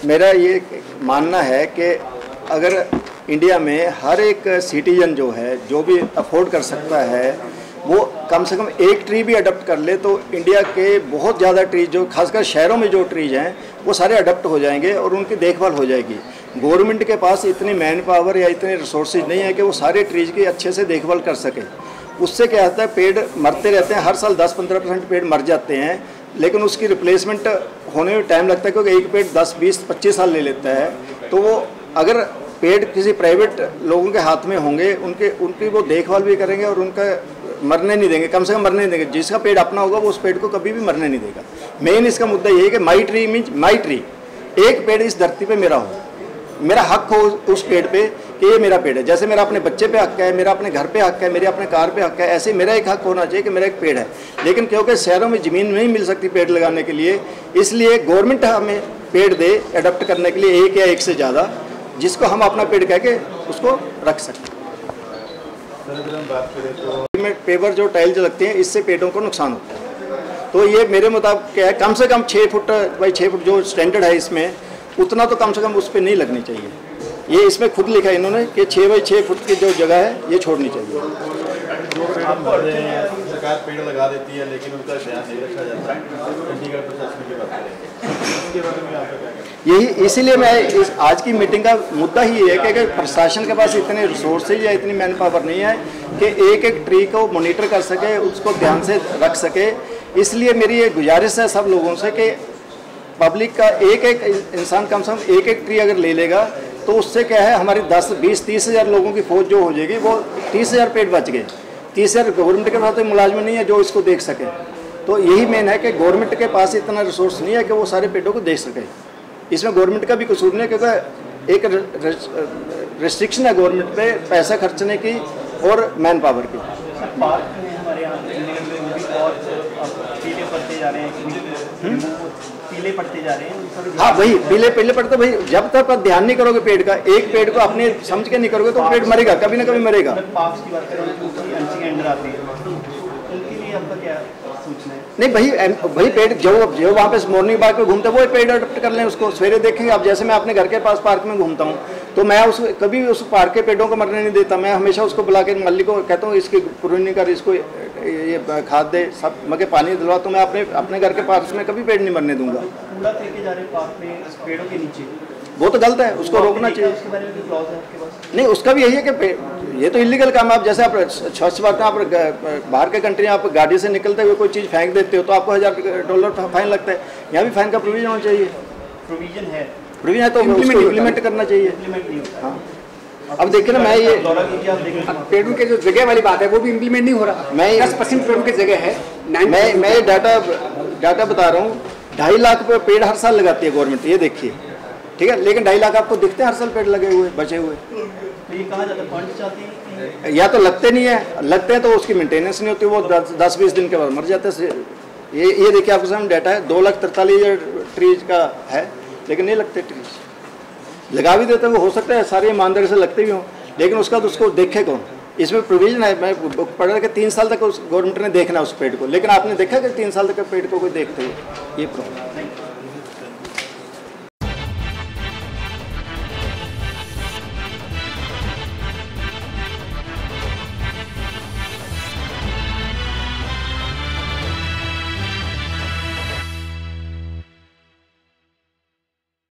मेरा ये मानना है कि अगर इंडिया में हर एक सिटीजन जो है, जो भी अफोर्ड कर सकता है, वो कम से कम एक ट्री भी अडॉप्ट कर ले तो इंडिया के बहुत ज़्यादा ट्रीज, जो खासकर शहरों में जो ट्रीज हैं, वो सारे अडॉप्ट हो जाएंगे और उनकी देखभाल हो जाएगी। गवर्नमेंट के पास इतनी मैन पावर या इतने रिसोर्सेज नहीं है कि वो सारे ट्रीज की अच्छे से देखभाल कर सके। उससे क्या होता है, पेड़ मरते रहते हैं, हर साल 10-15% पेड़ मर जाते हैं, लेकिन उसकी रिप्लेसमेंट होने में टाइम लगता है, क्योंकि एक पेड़ 10, 20, 25 साल ले लेता है। तो वो अगर पेड़ किसी प्राइवेट लोगों के हाथ में होंगे, उनकी वो देखभाल भी करेंगे और उनका मरने नहीं देंगे, कम से कम मरने नहीं देंगे। जिसका पेड़ अपना होगा वो उस पेड़ को कभी भी मरने नहीं देगा। मेन इसका मुद्दा ये है कि माई ट्री मीन्स माई ट्री, एक पेड़ इस धरती पे मेरा हो, मेरा हक हो उस पेड़ पे कि ये मेरा पेड़ है। जैसे मेरा अपने बच्चे पे हक है, मेरा अपने घर पे हक है, मेरे अपने कार पे हक है, ऐसे मेरा एक हक होना चाहिए कि मेरा एक पेड़ है। लेकिन क्योंकि शहरों में ज़मीन नहीं मिल सकती पेड़ लगाने के लिए, इसलिए गवर्नमेंट हमें पेड़ दे अडॉप्ट करने के लिए, एक या एक से ज़्यादा, जिसको हम अपना पेड़ कह के उसको रख सकते हैं। पेपर जो टाइल्स लगते हैं, इससे पेड़ों को नुकसान होता है। तो ये मेरे मुताबिक क्या है, कम से कम 6 फुट बाई 6 फुट जो स्टैंडर्ड है इसमें, उतना तो कम से कम उस पर नहीं लगनी चाहिए। ये इसमें खुद लिखा है इन्होंने कि 6 बाई 6 फुट की जो जगह है ये छोड़नी चाहिए। सरकार पेड़ लगा देती है लेकिन उनका ध्यान नहीं रखा जाता चंडीगढ़ प्रशासन की बात करें, यही इसीलिए मैं आज की मीटिंग का मुद्दा ही है कि अगर प्रशासन के पास इतने रिसोर्सेज या इतनी मैन पावर नहीं है कि एक एक ट्री को मॉनिटर कर सके, उसको ध्यान से रख सके। इसलिए मेरी ये गुजारिश है सब लोगों से कि पब्लिक का एक एक इंसान कम से कम एक एक ट्री अगर ले लेगा तो उससे क्या है, हमारी 10, 20, 30 हज़ार लोगों की फौज जो हो जाएगी, वो 30 हज़ार पेड़ बच गए। 30 हज़ार गवर्नमेंट के पास तो मुलाजम नहीं है जो इसको देख सके। तो यही मेन है कि गवर्नमेंट के पास इतना रिसोर्स नहीं है कि वो सारे पेड़ों को देख सके। इसमें गवर्नमेंट का भी कसूर नहीं है, क्योंकि एक रिस्ट्रिक्शन है गवर्नमेंट पे पैसा खर्चने की और मैन पावर की। पार्क में हमारे यहाँ पीले पड़ते जा रहे हैं, पीले पड़ते जा रहे हैं। हाँ वही पीले पड़ते भाई, जब तक आप ध्यान नहीं करोगे पेड़ का, एक पेड़ को अपने समझ के नहीं करोगे तो पेड़ मरेगा, कभी ना कभी मरेगा। पार्क्स की बात करें, अंडर आती है, उनके लिए आपका क्या सूचना है? नहीं भाई पेड़ जो वहाँ पे मॉर्निंग पार्क में घूमते हैं वो पेड़ अडॉप्ट कर लें उसको। सवेरे देखेंगे आप, जैसे मैं अपने घर के पास पार्क में घूमता हूँ तो मैं कभी उस पार्क के पेड़ों को मरने नहीं देता। मैं हमेशा उसको बुला के माली को कहता हूँ इसकी प्रूनिंग कर, इसको ये खाद दे, सब मगर पानी दिलवा। तो मैं अपने घर के पास में कभी पेड़ नहीं मरने दूंगा। कूड़ा फेंके जा रहे हैं पार्क में पेड़ों के नीचे, वो तो गलत है, उसको रोकना चाहिए। उसके बारे में कोई क्लॉज है आपके पास? नहीं, उसका भी यही है कि ये तो इलीगल काम है। आप जैसे आप स्वच्छ भारत में आप बाहर के कंट्री आप गाड़ी से निकलते हुए कोई चीज़ फेंक देते हो तो आपको $1000 फाइन लगता है। यहाँ भी फाइन का प्रोविजन होना चाहिए। प्रोविजन है तो इम्प्लीमेंट करना चाहिए। हाँ, अब देखिए ना, मैं ये पेड़ों के जो जगह वाली बात है वो भी इम्प्लीमेंट नहीं हो रहा। मैं 10% पेड़ों की जगह है। मैं ये डाटा बता रहा हूँ। 2.5 लाख पेड़ हर साल लगाती है गवर्नमेंट, ये देखिए, ठीक है। लेकिन 2.5 लाख आपको दिखते हैं हर साल पेड़ लगे हुए बचे हुए? तो ये कहा जाता है फंड चाहती है, या तो लगते नहीं है, लगते हैं तो उसकी मेंटेनेंस नहीं होती, वो 10-20 दिन के बाद मर जाते हैं। ये देखिए आपके सामने डाटा है, 2,43,000 ट्रीज का है, लेकिन नहीं लगते ट्रीज। लगा भी देते हैं, वो हो सकता है सारे ईमानदारी से लगते भी हों, लेकिन उसका तो उसको देखे कौन? इसमें प्रोविजन है, मैं पढ़ रहा कि 3 साल तक उस गवर्नमेंट ने देखना उस पेड़ को, लेकिन आपने देखा कि 3 साल तक पेड़ को कोई देखते हुए? ये प्रॉब्लम।